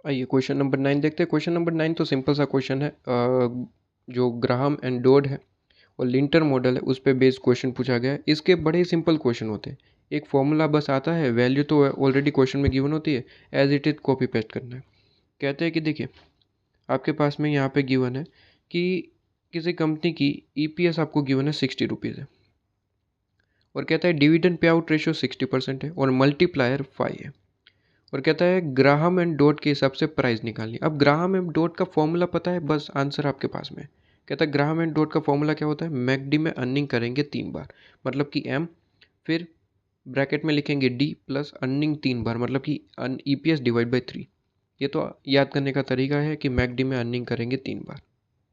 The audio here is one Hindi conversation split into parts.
आइए क्वेश्चन नंबर 9 देखते हैं। क्वेश्चन नंबर 9 तो सिंपल सा क्वेश्चन है। जो ग्राहम एंड डोड है और लिंटर मॉडल है उस पे बेस्ड क्वेश्चन पूछा गया है। इसके बड़े ही सिंपल क्वेश्चन होते हैं। एक फॉर्मूला बस आता है, वैल्यू तो ऑलरेडी क्वेश्चन में गिवन होती है, as it is copy paste करना है। कहते हैं कि देखिए आपके पास में यहाँ पे गिवन है कि किसी कंपनी की ईपीएस आपको गिवन है 60 रुपीज़ है, और कहता है डिविडेंड पे आउट रेशियो 60% है और मल्टीप्लायर 5 है, और कहता है ग्राहम एंड डॉट के हिसाब से प्राइस निकालनी। अब ग्राहम एंड डॉट का फॉर्मूला पता है, बस आंसर आपके पास में। कहता है ग्राहम एंड डॉट का फॉर्मूला क्या होता है, मैकडी में अर्निंग करेंगे 3 बार, मतलब कि एम, फिर ब्रैकेट में लिखेंगे डी प्लस अर्निंग 3 बार, मतलब कि ईपीएस डिवाइड बाई 3। ये तो याद करने का तरीका है कि मैकडी में अर्निंग करेंगे 3 बार।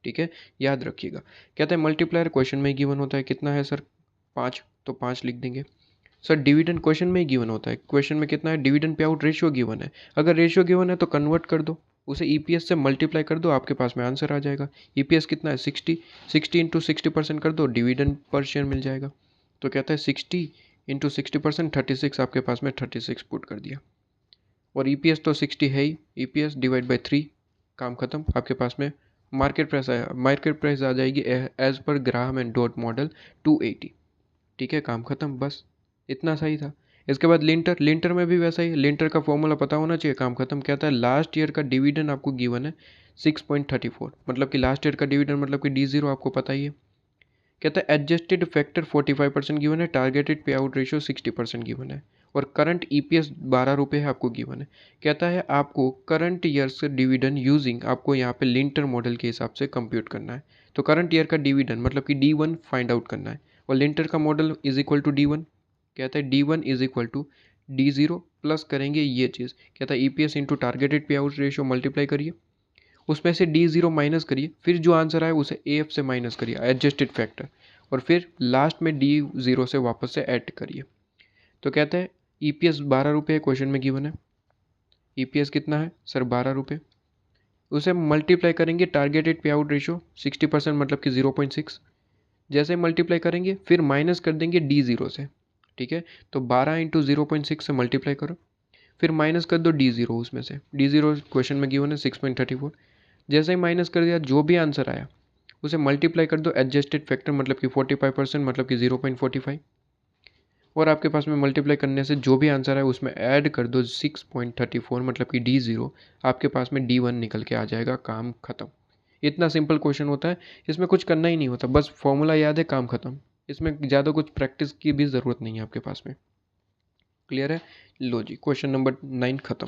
ठीक है, याद रखिएगा। कहता है मल्टीप्लायर क्वेश्चन में गिवन होता है, कितना है सर 5, तो 5 लिख देंगे। सर डिविडेंड क्वेश्चन में ही गिवन होता है, क्वेश्चन में कितना है, dividend pay out ratio given है। अगर रेशियो गिवन है तो कन्वर्ट कर दो, उसे ईपीएस से मल्टीप्लाई कर दो, आपके पास में आंसर आ जाएगा। ईपीएस कितना है 60, 60 इंटू 60% कर दो, डिविडेंड पर शेयर मिल जाएगा। तो कहता है 60 इंटू 60% 36, आपके पास में 36 पुट कर दिया। और ईपीएस तो 60 है ही, ईपीएस डिवाइड बाई 3, काम खत्म। आपके पास में मार्केट प्राइस आया, मार्केट प्राइस आ जाएगी as per Graham and dot model 280। ठीक है, काम खत्म, बस इतना सही था। इसके बाद लिंटर, लिंटर में भी वैसा ही, लिंटर का फॉर्मूला पता होना चाहिए, काम खत्म। कहता है लास्ट ईयर का डिविडेंड आपको गिवन है 6.34, मतलब कि लास्ट ईयर का डिविडेंड मतलब कि D0 आपको पता ही है। कहता है एडजस्टेड फैक्टर 45% गिवन है, टारगेटेड पे आउट रेशियो 60% गिवन है, और करंट ईपीएस 12 रुपये है आपको गिवन है। कहता है आपको करंट ईयर से डिविडेंड यूजिंग आपको यहाँ पे लिंटर मॉडल के हिसाब से कंप्यूट करना है। तो करंट ईयर का डिविडेंड मतलब कि D1 फाइंड आउट करना है, और लिंटर का model is equal to D1। कहता है D1 is equal to D0 plus करेंगे ये चीज़, कहता है ईपीएस इंटू टारगेटेड पे आउट रेशियो मल्टीप्लाई करिए, उसमें से D0 माइनस करिए, फिर जो आंसर आए उसे AF से माइनस करिए, एडजस्टेड फैक्टर, और फिर लास्ट में D0 से वापस से ऐड करिए। तो कहते हैं ईपीएस 12 रुपये क्वेश्चन में गिवन है। ईपीएस कितना है सर 12 रुपये, उसे मल्टीप्लाई करेंगे टारगेटेड पे आउट रेशियो 60% मतलब कि 0.6। जैसे मल्टीप्लाई करेंगे फिर माइनस कर देंगे D0 से। ठीक है, तो 12 इंटू 0.6 से मल्टीप्लाई करो, फिर माइनस कर दो D0 उसमें से। D0 क्वेश्चन में गिवन है 6.34। जैसे ही माइनस कर दिया, जो भी आंसर आया उसे मल्टीप्लाई कर दो एडजस्टेड फैक्टर मतलब कि 45% मतलब कि 0.45, और आपके पास में मल्टीप्लाई करने से जो भी आंसर है उसमें ऐड कर दो 6.34 मतलब कि D0, आपके पास में D1 निकल के आ जाएगा, काम खत्म। इतना सिंपल क्वेश्चन होता है, इसमें कुछ करना ही नहीं होता, बस फॉर्मूला याद है, काम खत्म। इसमें ज़्यादा कुछ प्रैक्टिस की भी ज़रूरत नहीं है आपके पास में। क्लियर है? लो जी, क्वेश्चन नंबर 9 खत्म।